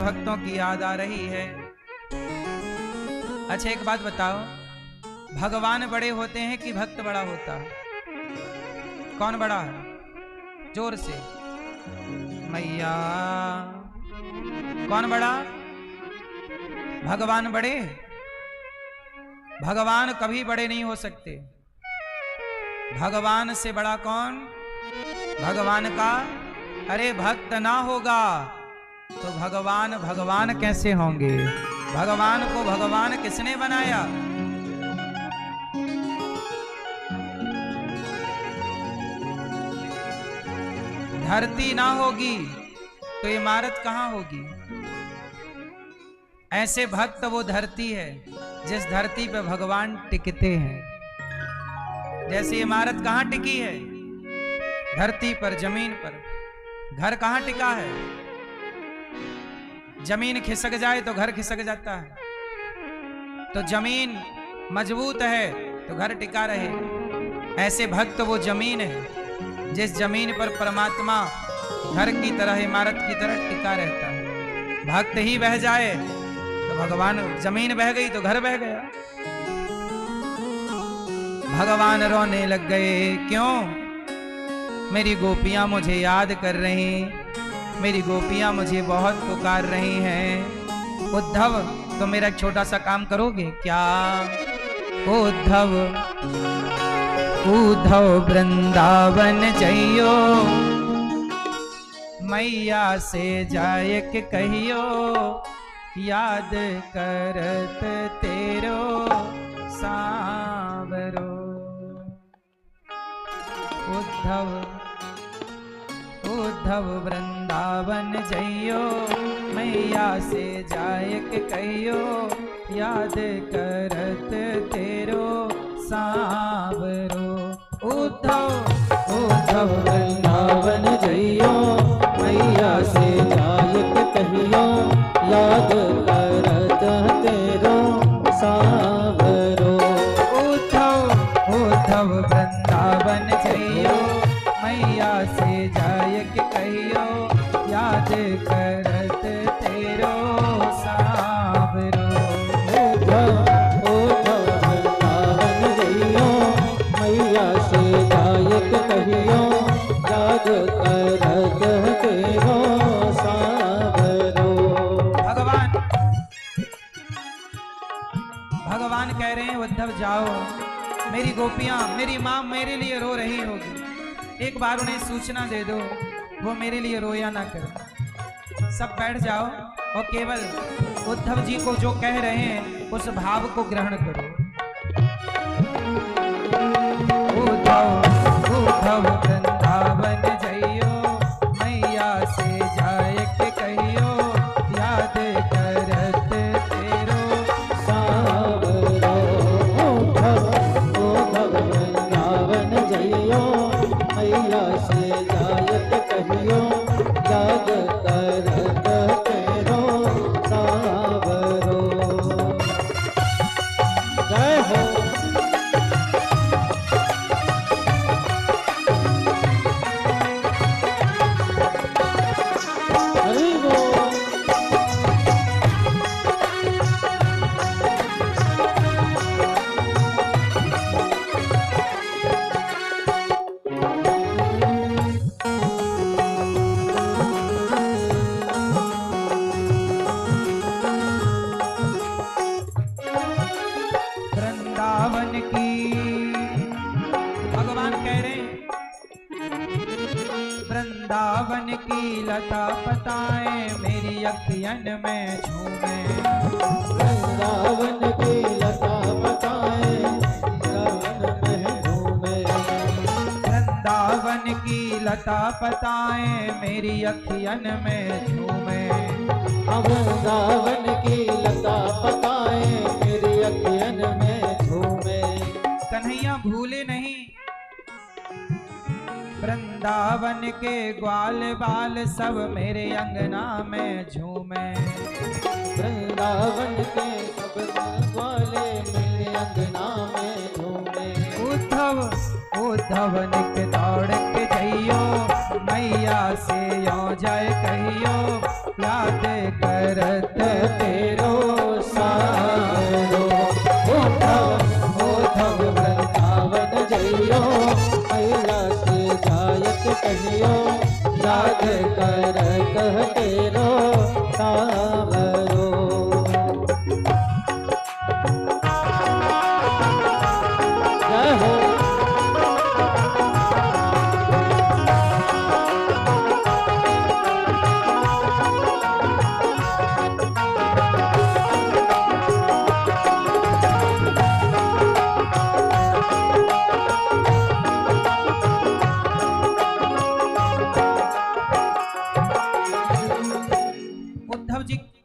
भक्तों की याद आ रही है। अच्छा एक बात बताओ, भगवान बड़े होते हैं कि भक्त बड़ा होता है? कौन बड़ा है? जोर से मैया। कौन बड़ा? भगवान बड़े? भगवान कभी बड़े नहीं हो सकते। भगवान से बड़ा कौन? भगवान का अरे भक्त ना होगा तो भगवान भगवान कैसे होंगे? भगवान को भगवान किसने बनाया? धरती ना होगी तो इमारत कहां होगी? ऐसे भक्त वो धरती है जिस धरती पे भगवान टिकते हैं। जैसे इमारत कहां टिकी है? धरती पर, जमीन पर। घर कहां टिका है? जमीन खिसक जाए तो घर खिसक जाता है। तो जमीन मजबूत है तो घर टिका रहे। ऐसे भक्त वो जमीन है जिस जमीन पर परमात्मा घर की तरह, इमारत की तरह टिका रहता है। भक्त ही बह जाए तो भगवान, जमीन बह गई तो घर बह गया। भगवान रोने लग गए। क्यों? मेरी गोपियां मुझे याद कर रही, मेरी गोपियां मुझे बहुत पुकार रही हैं। उद्धव तो मेरा एक छोटा सा काम करोगे क्या? उद्धव उद्धव वृंदावन जइयो, मैया से जाय के कहियो, याद करत तेरो सांवरो। उद्धव उद्धव वृंदावन जइयो, मैया से जाय के कहियो, याद करत तेरो सांवरो। उद्धव उद्धव वृंदावन जइयो, मैया से जाय के कहियो, याद करत तेरो सांवरो। उद्धव उद्धव वृंदावन जइयो, मैया से जाय के कहियो, याद करत तेरो सांवरो। उद्धव उद्धव वृंदावन जइयो, मैया से जाय के कहियो, याद करत तेरो सांवरो। भगवान कह रहे हैं उद्धव जाओ, मेरी गोपियां, मेरी मां मेरे लिए रो रही होगी, एक बार उन्हें सूचना दे दो, वो मेरे लिए रोया ना करें। सब बैठ जाओ और केवल उद्धव जी को जो कह रहे हैं उस भाव को ग्रहण करो। उद्धव उद्धव वृंदावन जइयो, मैया से जाय के कहियो, याद करत तेरो सांवरो। उद्धव वृंदावन जइयो, मैया से जाय के कहियो, याद करत तेरो सांवरो। जय हो। वृंदावन की लता पताएं मेरी अखियन में झूमे। वृंदावन की लता पताएं वृंदावन में झूमे। वृंदावन की लता पताएं मेरी अखियन में झूमे। वृंदावन की लता पताएं मेरी अखियन में झूमे। कन्हैया भूले नहीं, वृंदावन के ग्वाल बाल सब मेरे अंगना में झूमे। वृंदावन के सब ग्वाले मेरे अंगना में झूमे। उद्धव उद्धव निक दौड़ के जइयो, मैया से यो जय कहियो, याद कर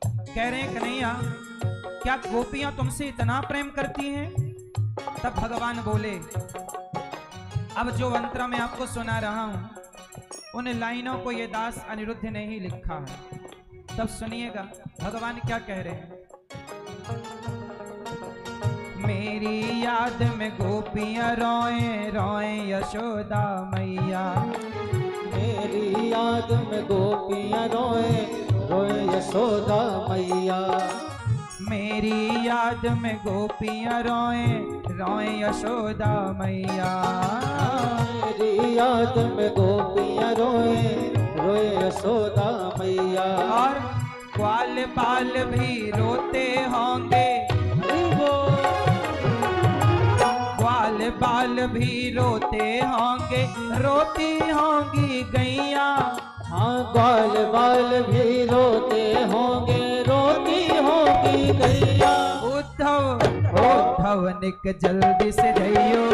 कह रहे हैं कन्हैया क्या गोपियां तुमसे इतना प्रेम करती हैं? तब भगवान बोले, अब जो मंत्र मैं आपको सुना रहा हूं उन लाइनों को ये दास अनिरुद्ध ने ही लिखा है। तब सुनिएगा भगवान क्या कह रहे हैं। मेरी याद में गोपियां रोए रोए यशोदा मैया, मेरी याद में गोपियां रोए रोए यशोदा मैया, मेरी याद में गोपियां रोए रोए यशोदा मैया, मेरी याद में गोपियां रोए रोए यशोदा मैया। और ग्वाल बाल भी रोते होंगे, ग्वाल बाल भी रोते होंगे, रोती होंगी गैया। हाँ ग्वाल बाल भी रोते होंगे, रोती होंगी गैया। उद्धव उद्धव निक जल्दी से जइयो,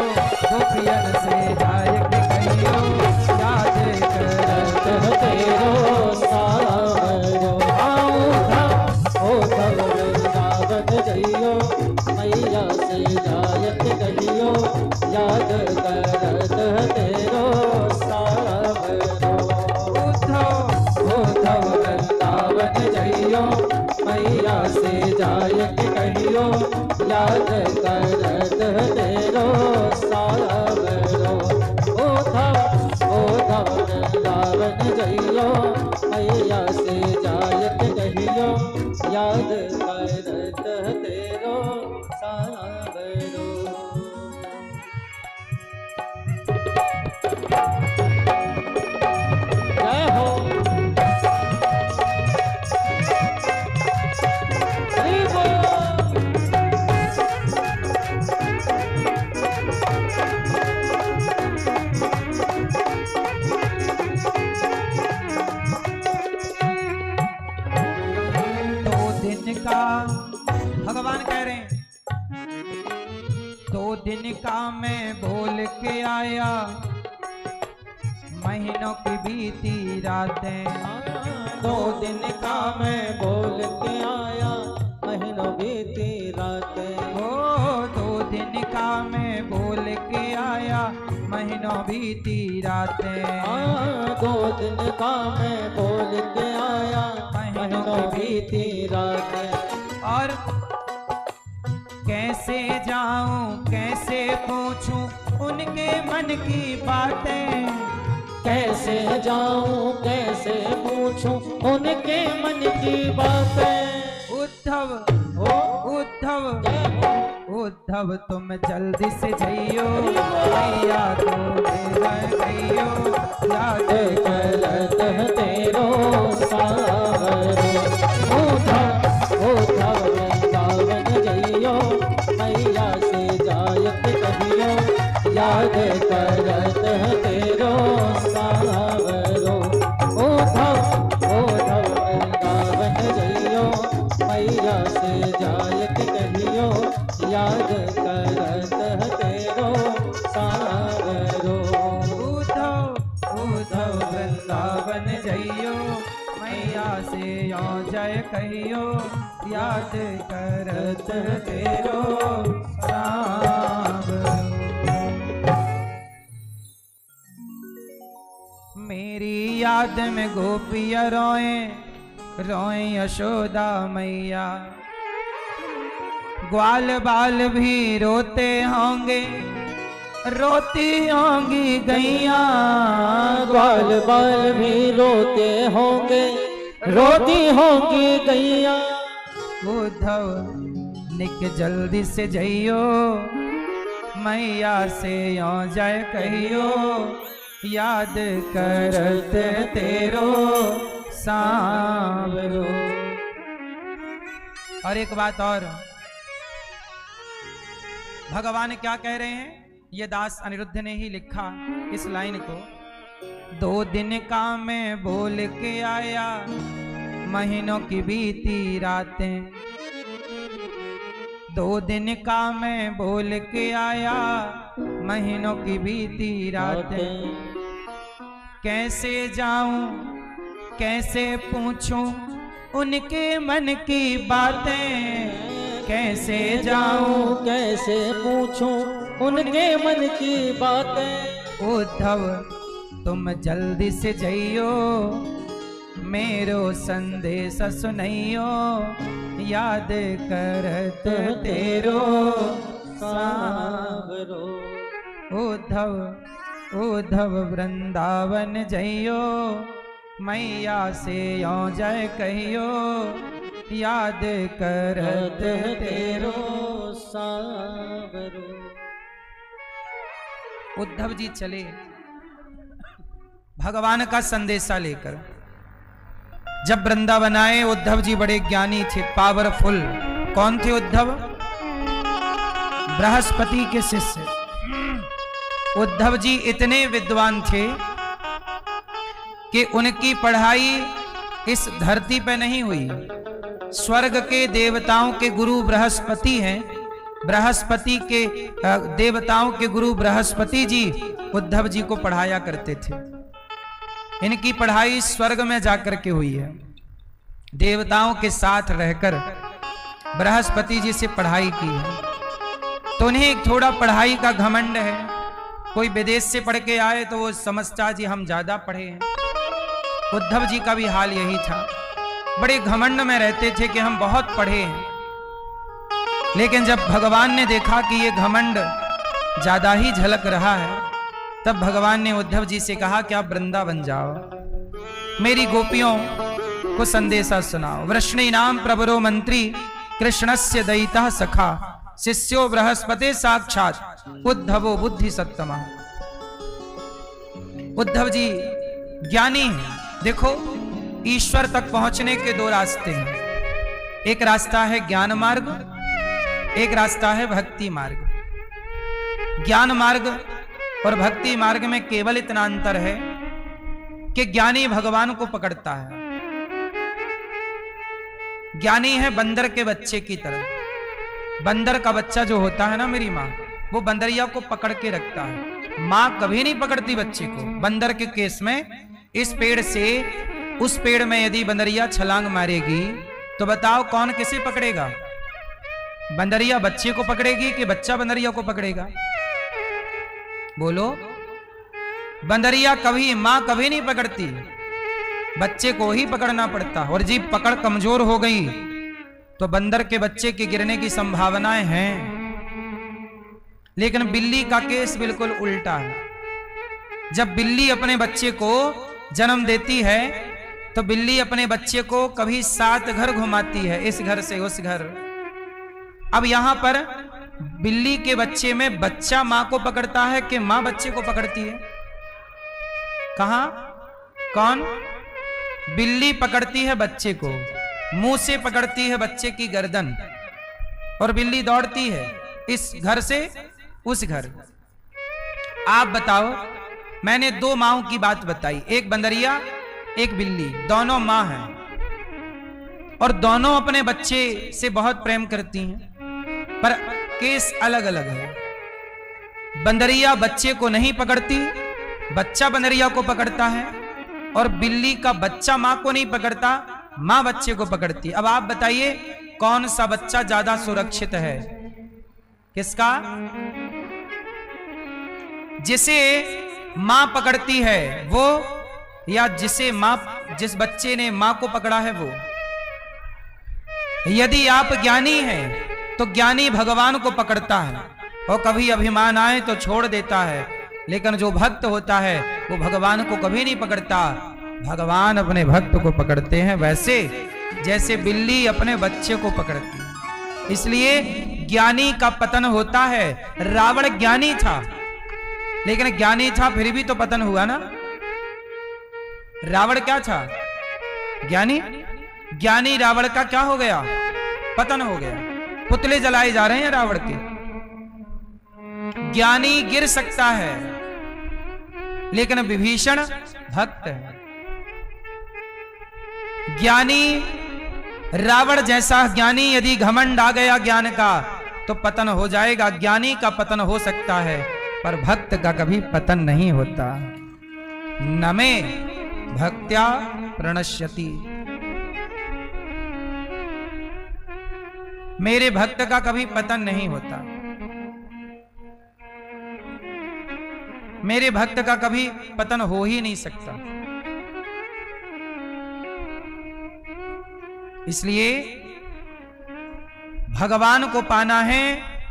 गोपियन से जायक कहियो, याद करत तेरो सावरो। हाँ उद्धव वृंदावन जइयो, मैया से जायक कहियो, याद करत तेरो सावरो। उद्धव वृंदावन जइयो, मैया से जायक कहियो, याद करत तेरो सावरो। उद्धव वृंदावन जइयो, मैया से जायक कहियो, याद करत तेरो सावरो। जय हो हरि बोल। भगवान कह रहे हैं 2 दिन का मैं बोल के आया, महीनों की बीती रातें। 2 दिन का मैं बोल के आया, महीनों बीती रातें। ओ 2 दिन का मैं बोल के आया, महीनों बीती रातें। 2 दिन का मैं बोल के आया, महीनों बीती रातें। और कैसे जाऊं कैसे पूछूं उनके मन की बातें, कैसे जाऊं कैसे पूछूं उनके मन की बातें। उद्धव उद्धव तुम जल्दी से जइयो, मैया को मेरा कहियो, याद करत तेरो सावरो। उद्धव वृंदावन जइयो, मैया से जायक कहियो, याद करत तेरो सावरो। उद्धव वृंदावन जइयो, मैया से जायक कहियो, याद करत तेरो सावरो। उद्धव वृंदावन जइयो, मैया से यो जय कहियो, याद करत तेरो सावरो। मेरी याद में गोपियां रोए रोए यशोदा मैया, ग्वाल बाल भी रोते होंगे, रोती होंगी गैया। ग्वाल बाल भी रोते होंगे, रोती होंगी गैया। उद्धव निक जल्दी से जइयो, मैया से यो जय कहियो, याद करत तेरो सांवरो। और एक बात और, भगवान क्या कह रहे हैं, ये दास अनिरुद्ध ने ही लिखा इस लाइन को। 2 दिन का मैं बोल के आया, महीनों की बीती रातें। 2 दिन का मैं बोल के आया, महीनों की बीती रातें। कैसे जाऊं कैसे पूछूं उनके मन की बातें कैसे जाऊं, कैसे पूछूं उनके मन की बातें। उद्धव तुम जल्दी से जइयो, मेरो संदेश सुनइयो, याद करत तेरो सावरो। उद्धव उद्धव वृंदावन जइयो, मैया से यो जय कहियो, याद करत तेरो सावरो। उद्धव जी चले भगवान का संदेशा लेकर। जब वृंदावन आए, उद्धव जी बड़े ज्ञानी थे, पावरफुल। कौन थे उद्धव? बृहस्पति के शिष्य। उद्धव जी इतने विद्वान थे कि उनकी पढ़ाई इस धरती पे नहीं हुई। स्वर्ग के देवताओं के गुरु बृहस्पति हैं। बृहस्पति के देवताओं के गुरु बृहस्पति जी उद्धव जी को पढ़ाया करते थे। इनकी पढ़ाई स्वर्ग में जाकर के हुई है। देवताओं के साथ रहकर बृहस्पति जी से पढ़ाई की है। तो उन्हें एक थोड़ा पढ़ाई का घमंड है। कोई विदेश से पढ़ के आए तो वो समझता जी हम ज्यादा पढ़े हैं। उद्धव जी का भी हाल यही था। बड़े घमंड में रहते थे कि हम बहुत पढ़े हैं। लेकिन जब भगवान ने देखा कि ये घमंड ज्यादा ही झलक रहा है, तब भगवान ने उद्धव जी से कहा कि आप वृंदावन जाओ, मेरी गोपियों को संदेशा सुनाओ। वृष्णि नाम प्रवरो मंत्री, कृष्णस्य दयितः सखा, शिष्यो बृहस्पति साक्षात, उद्धवो बुद्धि सत्तमा। उद्धव जी ज्ञानी हैं। देखो, ईश्वर तक पहुंचने के दो रास्ते हैं। एक रास्ता है ज्ञान मार्ग, एक रास्ता है भक्ति मार्ग। ज्ञान मार्ग और भक्ति मार्ग में केवल इतना अंतर है कि ज्ञानी भगवान को पकड़ता है। ज्ञानी है बंदर के बच्चे की तरह। बंदर का बच्चा जो होता है ना, मेरी माँ, वो बंदरिया को पकड़ के रखता है। माँ कभी नहीं पकड़ती बच्चे को। बंदर के केस में इस पेड़ से उस पेड़ में यदि बंदरिया छलांग मारेगी तो बताओ कौन किसे पकड़ेगा? बंदरिया बच्चे को पकड़ेगी कि बच्चा बंदरिया को पकड़ेगा? बोलो। बंदरिया कभी, मां कभी नहीं पकड़ती, बच्चे को ही पकड़ना पड़ता। और जीभ पकड़ कमजोर हो गई तो बंदर के बच्चे के गिरने की संभावनाएं हैं। लेकिन बिल्ली का केस बिल्कुल उल्टा है। जब बिल्ली अपने बच्चे को जन्म देती है तो बिल्ली अपने बच्चे को कभी 7 घर घुमाती है, इस घर से उस घर। अब यहां पर बिल्ली के बच्चे में बच्चा मां को पकड़ता है कि मां बच्चे को पकड़ती है? कहां? कौन? बिल्ली पकड़ती है बच्चे को, मुंह से पकड़ती है बच्चे की गर्दन, और बिल्ली दौड़ती है इस घर से उस घर। आप बताओ, मैंने 2 माओं की बात बताई, एक बंदरिया एक बिल्ली, दोनों मां हैं और दोनों अपने बच्चे से बहुत प्रेम करती हैं, पर केस अलग अलग है। बंदरिया बच्चे को नहीं पकड़ती, बच्चा बंदरिया को पकड़ता है, और बिल्ली का बच्चा मां को नहीं पकड़ता, मां बच्चे को पकड़ती। अब आप बताइए कौन सा बच्चा ज्यादा सुरक्षित है? किसका? जिसे मां पकड़ती है वो, या जिस बच्चे ने मां को पकड़ा है वो? यदि आप ज्ञानी हैं तो ज्ञानी भगवान को पकड़ता है और कभी अभिमान आए तो छोड़ देता है। लेकिन जो भक्त होता है वो भगवान को कभी नहीं पकड़ता, भगवान अपने भक्त को पकड़ते हैं, वैसे जैसे बिल्ली अपने बच्चे को पकड़ती है। इसलिए ज्ञानी का पतन होता है। रावण ज्ञानी था, लेकिन ज्ञानी था फिर भी तो पतन हुआ ना। रावण क्या था? ज्ञानी। ज्ञानी रावण का क्या हो गया? पतन हो गया। पुतले जलाए जा रहे हैं रावण के। ज्ञानी गिर सकता है, लेकिन विभीषण भक्त है। ज्ञानी, रावण जैसा ज्ञानी यदि घमंड आ गया ज्ञान का तो पतन हो जाएगा। ज्ञानी का पतन हो सकता है पर भक्त का कभी पतन नहीं होता। नमे भक्त्या प्रणश्यति। मेरे भक्त का कभी पतन नहीं होता, मेरे भक्त का कभी पतन हो ही नहीं सकता। इसलिए भगवान को पाना है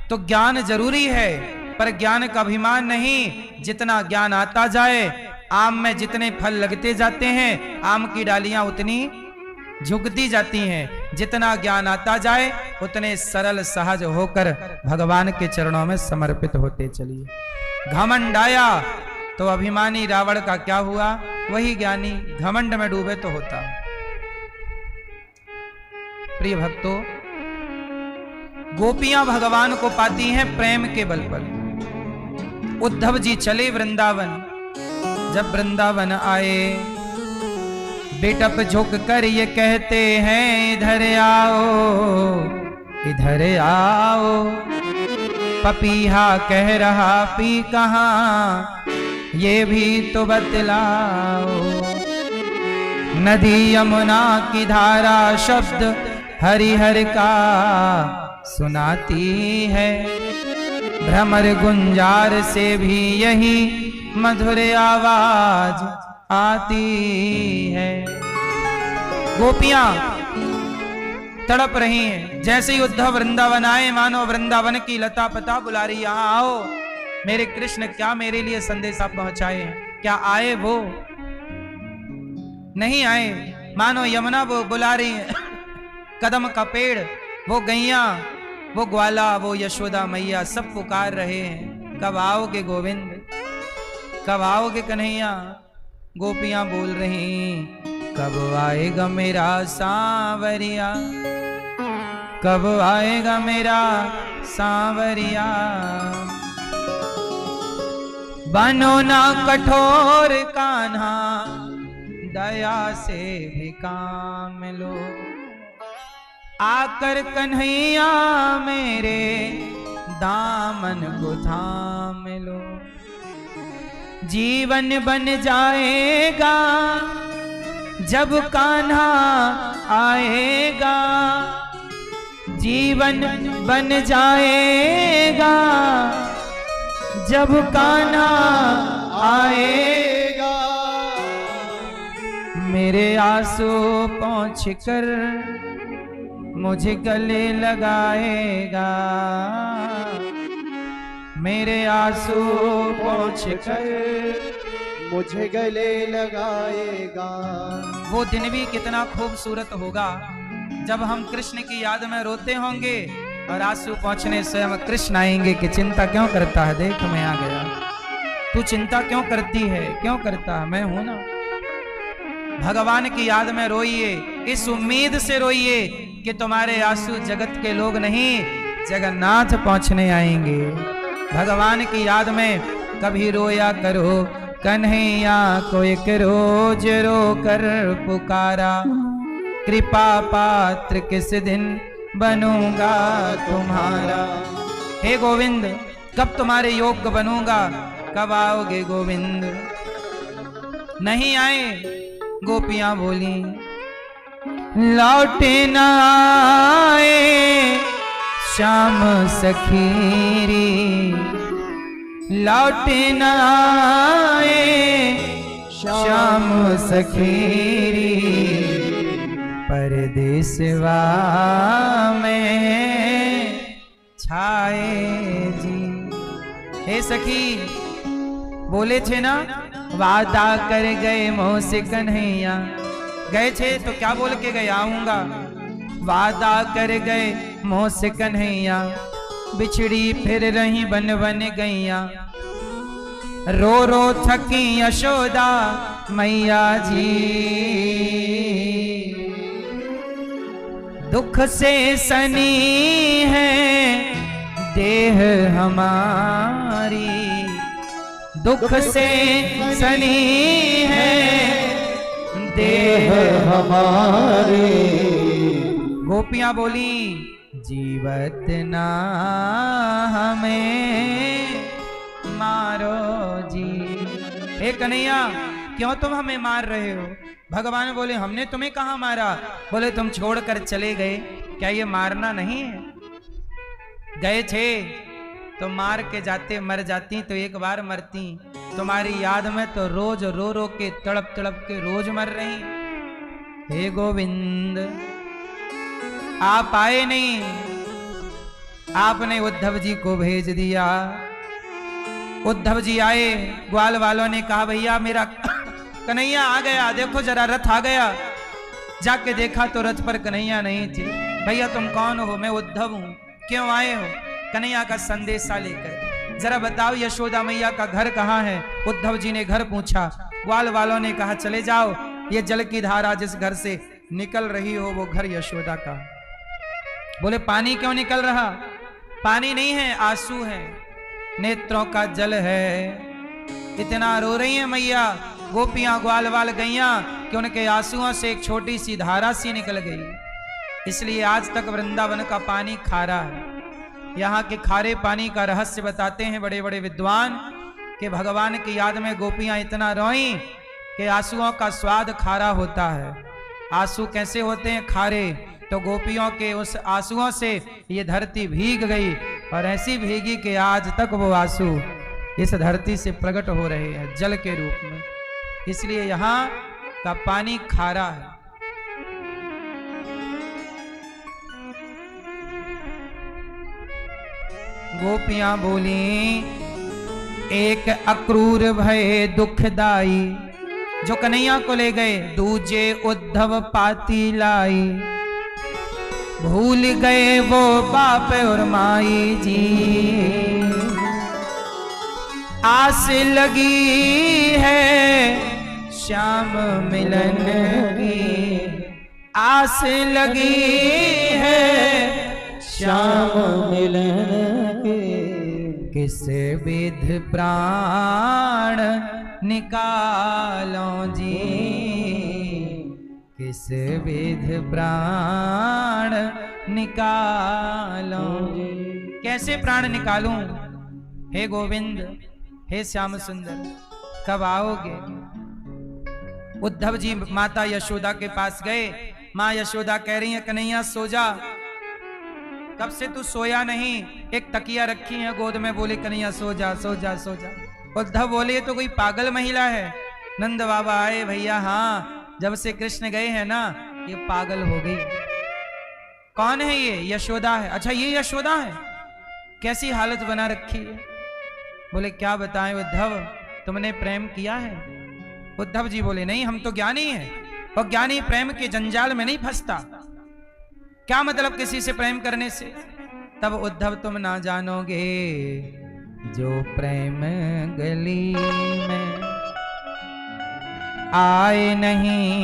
तो ज्ञान जरूरी है, पर ज्ञान का अभिमान नहीं। जितना ज्ञान आता जाए, आम में जितने फल लगते जाते हैं, आम की डालियां उतनी झुकती जाती हैं। जितना ज्ञान आता जाए, उतने सरल सहज होकर भगवान के चरणों में समर्पित होते चलिए। घमंड आया तो अभिमानी रावण का क्या हुआ? वही ज्ञानी घमंड में डूबे तो होता। प्रिय भक्तों, गोपियां भगवान को पाती हैं प्रेम के बल पर। उद्धव जी चले वृंदावन। जब वृंदावन आए, बेटप झुक कर ये कहते हैं, इधर आओ इधर आओ। पपीहा कह रहा पी कहाँ, ये भी तो बतलाओ। नदी यमुना की धारा शब्द हरिहर का सुनाती है। भ्रमर गुंजार से भी यही मधुर आवाज आती है। गोपियां तड़प रही हैं। जैसे ही उद्धव वृंदावन आए, मानो वृंदावन की लता पता बुला रही, यहां आओ। मेरे कृष्ण क्या मेरे लिए संदेशा पहुंचाए हैं? क्या आए? वो नहीं आए। मानो यमुना वो बुला रही है, कदम का पेड़, वो गैया, वो ग्वाला, वो यशोदा मैया सब पुकार रहे हैं, कब आओगे गोविंद, कब आओगे कन्हैया। गोपियां बोल रही, कब आएगा मेरा सांवरिया, कब आएगा मेरा सांवरिया। बनो ना कठोर कान्हा, दया से भी काम लो। आकर कन्हैया मेरे दामन को थाम लो। जीवन बन जाएगा जब कान्हा आएगा, जीवन बन जाएगा जब कान्हा आएगा। मेरे आंसू पोंछ कर मुझे गले लगाएगा, मेरे आंसू पोंछ कर मुझे गले लगाएगा। वो दिन भी कितना खूबसूरत होगा जब हम कृष्ण की याद में रोते होंगे और आंसू पहुंचने से हम कृष्ण आएंगे कि चिंता क्यों करता है, देख मैं आ गया। तू चिंता क्यों करती है, क्यों करता है, मैं हूं ना। भगवान की याद में रोइए, इस उम्मीद से रोइए कि तुम्हारे आंसू जगत के लोग नहीं, जगन्नाथ पहुंचने आएंगे। भगवान की याद में कभी रोया करो, कन्हैया को एक रोज रो कर पुकारा। कृपा पात्र किस दिन बनूंगा तुम्हारा। हे गोविंद, कब तुम्हारे योग्य बनूंगा, कब आओगे गोविंद। नहीं आए। गोपियां बोली, लौटे न आए श्याम सखीरी, लौटे न आए श्याम सखीरी। परदेसवा में छाए जी। हे सखी, बोले थे ना वादा कर गए मोह से कन्हैया, गए थे तो क्या बोल के गए, आऊंगा। वादा कर गए मोह से कन्हैया, बिछड़ी फिर रही बन बन गैया। रो रो थकी यशोदा मैया जी, दुख से सनी है देह हमारी, दुख से सनी है देह हमारी। गोपियां बोली, जीवत ना हमें मारो जी। हे कन्हैया, क्यों तुम हमें मार रहे हो? भगवान बोले, हमने तुम्हें कहाँ मारा? बोले, तुम छोड़कर चले गए, क्या ये मारना नहीं है? गए थे तो मार के जाते मर जाती तो एक बार मरती, तुम्हारी याद में तो रोज रो रो के तड़प तड़प के रोज मर रही। हे गोविंद आप आए नहीं, आपने उद्धव जी को भेज दिया। उद्धव जी आए, ग्वाल वालों ने कहा भैया मेरा कन्हैया आ गया, देखो जरा रथ आ गया। जाके देखा तो रथ पर कन्हैया नहीं थे। भैया तुम कौन हो? मैं उद्धव हूं। क्यों आए हो? कन्हैया का संदेशा लेकर। जरा बताओ यशोदा मैया का घर कहाँ है? उद्धव जी ने घर पूछा। ग्वाल वालों ने कहा चले जाओ, ये जल की धारा जिस घर से निकल रही हो वो घर यशोदा का। बोले पानी क्यों निकल रहा? पानी नहीं है, आंसू है, नेत्रों का जल है। इतना रो रही है मैया, गोपियां ग्वाल वाल गैया कि उनके आंसुओं से एक छोटी सी धारा सी निकल गई। इसलिए आज तक वृंदावन का पानी खारा है। यहाँ के खारे पानी का रहस्य बताते हैं बड़े बड़े विद्वान कि भगवान की याद में गोपियां इतना रोईं कि आंसुओं का स्वाद खारा होता है। आंसू कैसे होते हैं? खारे। तो गोपियों के उस आंसुओं से ये धरती भीग गई और ऐसी भीगी कि आज तक वो आंसू इस धरती से प्रकट हो रहे हैं जल के रूप में। इसलिए यहाँ का पानी खारा है। गोपियां बोली एक अक्रूर भय दुखदाई, जो कन्हैया को ले गए दूजे उद्धव पाती लाई। भूल गए वो बाप और माई जी, आस लगी है श्याम मिलन की। आस लगी है श्याम मिलन के। किस विध प्राण निकालो जी, किस विध प्राण निकालो जी। कैसे प्राण निकालूं? हे गोविंद, हे श्याम सुंदर, कब आओगे? उद्धव जी माता यशोदा के पास गए। माँ यशोदा कह रही है कन्हैया सो जा। कब से तू सोया नहीं? एक तकिया रखी है गोद में, बोले कन्हैया सो जा सो जा सो जा। उद्धव बोले ये तो कोई पागल महिला है। नंद बाबा आए, भैया हाँ जब से कृष्ण गए हैं ना ये पागल हो गई। कौन है ये? यशोदा है। अच्छा ये यशोदा है? कैसी हालत बना रखी है? बोले क्या बताएं उद्धव, तुमने प्रेम किया है? उद्धव जी बोले नहीं, हम तो ज्ञानी हैं और ज्ञानी प्रेम के जंजाल में नहीं फंसता। क्या मतलब किसी से प्रेम करने से? तब उद्धव तुम ना जानोगे, जो प्रेम गली में आए नहीं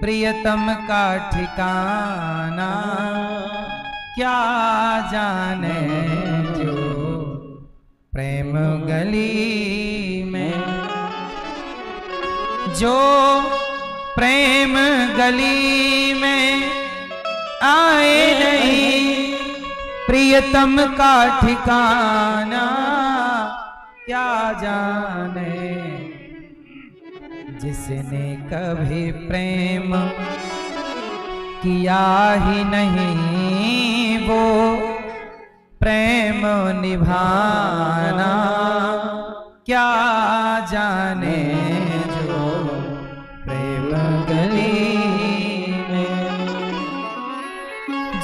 प्रियतम का ठिकाना, क्या जाने जो प्रेम गली में। जो प्रेम गली में आए नहीं प्रियतम का ठिकाना, क्या जाने जिसने कभी प्रेम किया ही नहीं वो प्रेम निभाना, क्या जाने जो प्रेम गली में।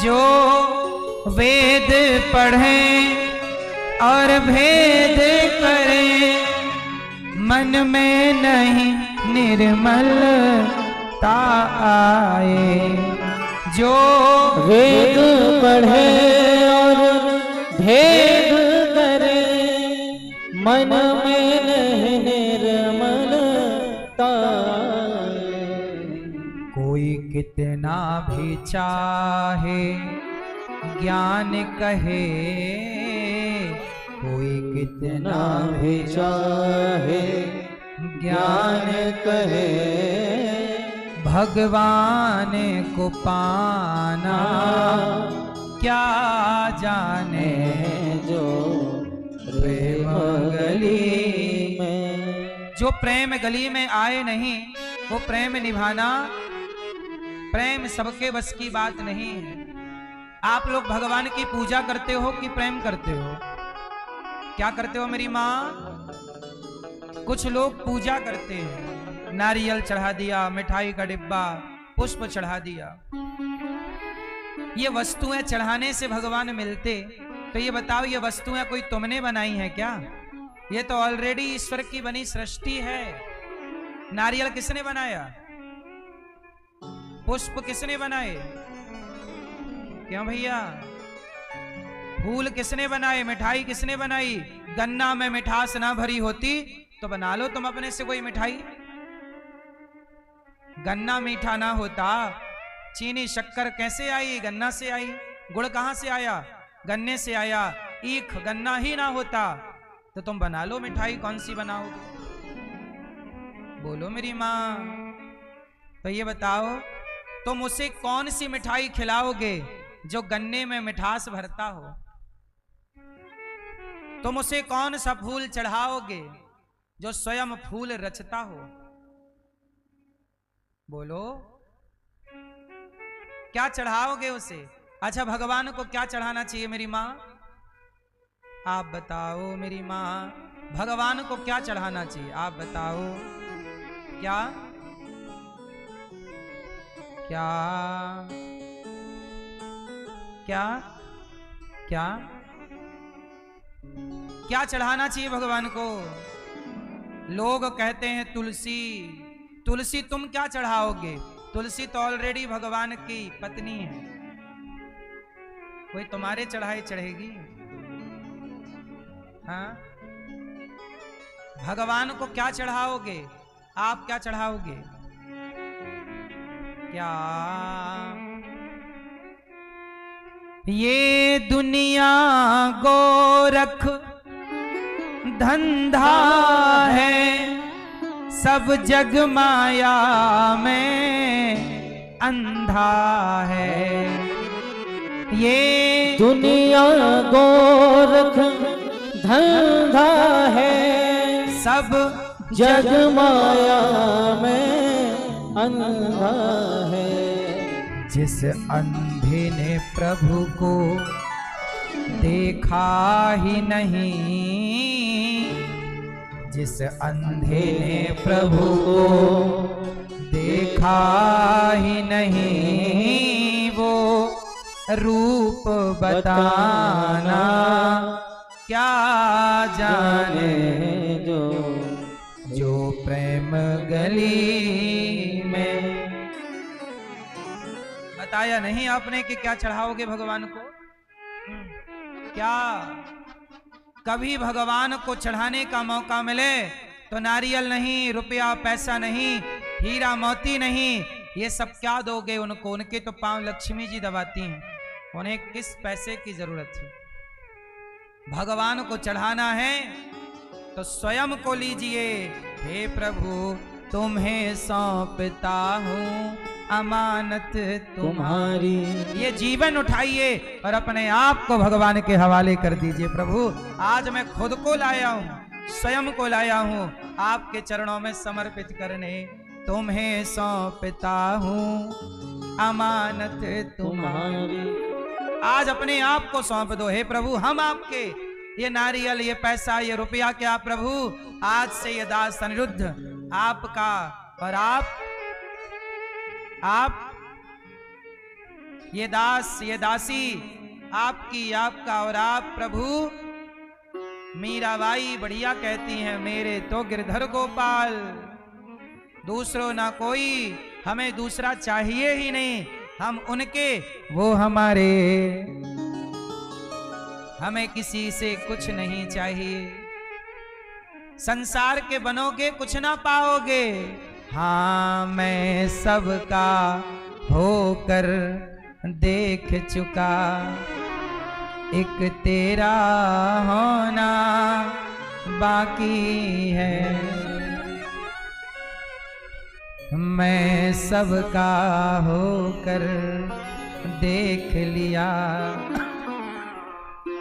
जो वेद पढ़े और भेद करे मन में नहीं निर्मलता आए। जो वेद पढ़े और भेद करे मन में नहीं निर्मलता आए। कोई कितना भी चाहे ज्ञान कहे, कोई कितना भी चाहे ज्ञान कहे, भगवान को पाना, क्या जाने जो प्रेम गली में। जो प्रेम गली में आए नहीं वो प्रेम निभाना, प्रेम सबके बस की बात नहीं है। आप लोग भगवान की पूजा करते हो कि प्रेम करते हो? क्या करते हो मेरी माँ? कुछ लोग पूजा करते हैं, नारियल चढ़ा दिया, मिठाई का डिब्बा, पुष्प चढ़ा दिया। ये वस्तुएं चढ़ाने से भगवान मिलते, तो ये बताओ ये वस्तुएं कोई तुमने बनाई हैं क्या? ये तो ऑलरेडी ईश्वर की बनी सृष्टि है। नारियल किसने बनाया? पुष्प किसने बनाए? क्यों भैया? फूल किसने बनाए? मिठाई किसने बनाई? गन्ना में मिठास ना भरी होती तो बना लो तुम अपने से कोई मिठाई। गन्ना मीठा ना होता, चीनी शक्कर कैसे आई? गन्ना से आई। गुड़ कहां से आया? गन्ने से आया। ईख गन्ना ही ना होता तो तुम बना लो मिठाई, कौन सी बनाओगे? बोलो मेरी माँ। तो ये बताओ तुम उसे कौन सी मिठाई खिलाओगे जो गन्ने में मिठास भरता हो? तुम उसे कौन सा फूल चढ़ाओगे जो स्वयं फूल रचता हो? बोलो, क्या चढ़ाओगे उसे? अच्छा, भगवान को क्या चढ़ाना चाहिए मेरी माँ? आप बताओ मेरी माँ, भगवान को क्या चढ़ाना चाहिए? आप बताओ। क्या क्या क्या क्या क्या चढ़ाना चाहिए भगवान को? लोग कहते हैं तुलसी। तुलसी तुम क्या चढ़ाओगे? तुलसी तो ऑलरेडी भगवान की पत्नी है, कोई तुम्हारे चढ़ाई चढ़ेगी? हाँ, भगवान को क्या चढ़ाओगे? आप क्या चढ़ाओगे? क्या ये दुनिया गोरख धंधा है, सब जग माया में अंधा है। ये दुनिया गोरख धंधा है, सब जग माया में अंधा है। जिस अंधे ने प्रभु को देखा ही नहीं, जिस अंधे ने प्रभु को देखा ही नहीं, वो रूप बताना क्या जाने। जो प्रेम गली में। बताया नहीं आपने कि क्या चढ़ाओगे भगवान को? क्या कभी भगवान को चढ़ाने का मौका मिले तो नारियल नहीं, रुपया पैसा नहीं, हीरा मोती नहीं, ये सब क्या दोगे उनको? उनके तो पांव लक्ष्मी जी दबाती हैं, उन्हें किस पैसे की जरूरत है? भगवान को चढ़ाना है तो स्वयं को लीजिए। हे प्रभु तुम्हें सौंपता हूँ अमानत तुम्हारी। ये जीवन उठाइए और अपने आप को भगवान के हवाले कर दीजिए। प्रभु आज मैं खुद को लाया हूँ, स्वयं को लाया हूँ आपके चरणों में समर्पित करने। तुम्हें सौंपता हूँ अमानत तुम्हारी। आज अपने आप को सौंप दो। हे प्रभु हम आपके, ये नारियल, ये पैसा, ये रुपया क्या प्रभु, आज से ये दास अनिरुद्ध आपका, और आप ये दास, ये दासी आपकी, आपका। और आप प्रभु, मीराबाई बढ़िया कहती हैं, मेरे तो गिरधर गोपाल, दूसरों ना कोई, हमें दूसरा चाहिए ही नहीं, हम उनके, वो हमारे, हमें किसी से कुछ नहीं चाहिए। संसार के बनोगे कुछ ना पाओगे। हाँ मैं सबका होकर देख चुका, एक तेरा होना बाकी है। मैं सबका होकर देख लिया,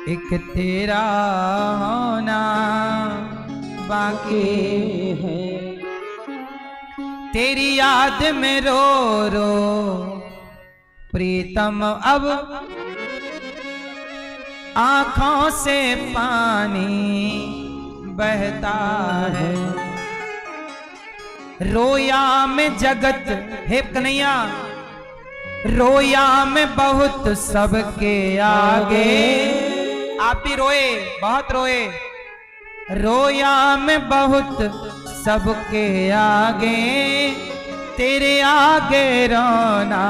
एक तेरा होना बाकी है। तेरी याद में रो रो प्रीतम अब आंखों से पानी बहता है, रोया में जगत हे कन्हैया, रोया में बहुत सबके आगे। आप भी रोए, बहुत रोए, रोया में बहुत सबके आगे, तेरे आगे रोना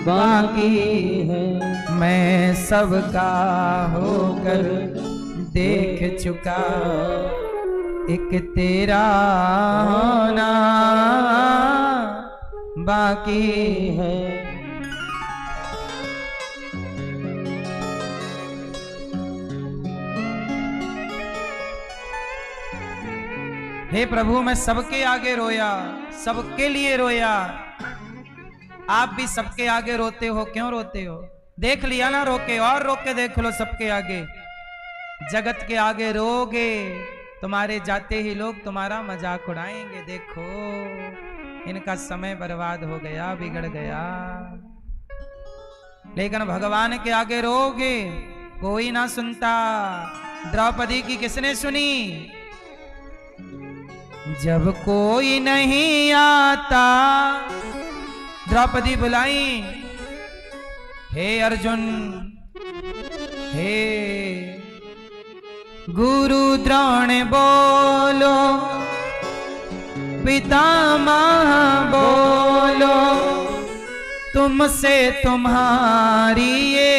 बाकी है। मैं सबका होकर देख चुका, एक तेरा होना बाकी है। हे प्रभु, मैं सबके आगे रोया, सबके लिए रोया। आप भी सबके आगे रोते हो, क्यों रोते हो? देख लिया ना रोके, और रोक के देख लो सबके आगे। जगत के आगे रोगे, तुम्हारे जाते ही लोग तुम्हारा मजाक उड़ाएंगे। देखो इनका समय बर्बाद हो गया, बिगड़ गया। लेकिन भगवान के आगे रोगे, कोई ना सुनता। द्रौपदी की किसने सुनी? जब कोई नहीं आता, द्रौपदी बुलाई, हे अर्जुन, हे गुरु द्रोण बोलो, पितामह बोलो, तुमसे तुम्हारी ये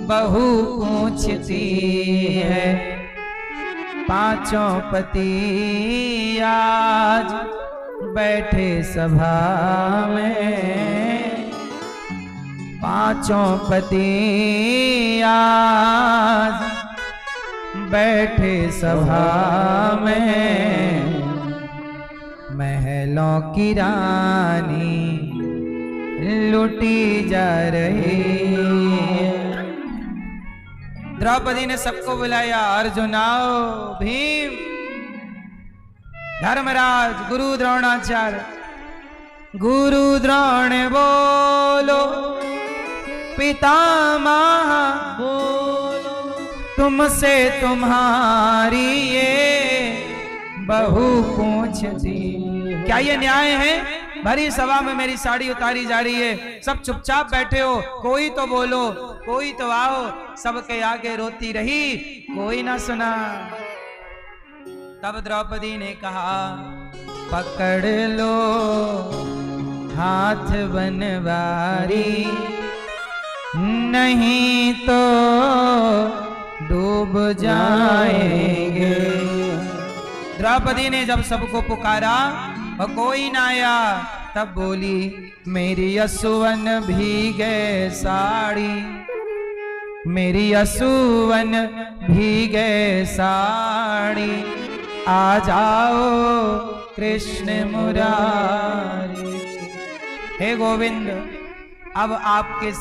बहू पूछती है। पांचों पति आज बैठे सभा में, पांचों पति आज बैठे सभा में, महलों की रानी लुटी जा रही है। द्रौपदी ने सबको बुलाया, अर्जुन आओ, भीम, धर्मराज, गुरु द्रोणाचार्य। गुरु द्रोण बोलो, पितामह बोलो, तुमसे तुम्हारी ये बहू पूछती। क्या ये न्याय है? भरी सभा में मेरी साड़ी उतारी जा रही है, सब चुपचाप बैठे हो, कोई तो बोलो, कोई तो आओ। सबके आगे रोती रही, कोई ना सुना। तब द्रौपदी ने कहा, पकड़ लो हाथ बनवारी, नहीं तो डूब जाएंगे। द्रौपदी ने जब सबको पुकारा और कोई ना आया, तब बोली, मेरी असुवन भीगे साड़ी, मेरी असुवन भीगे साड़ी, आ जाओ कृष्ण मुरारी। हे गोविंद, अब आपके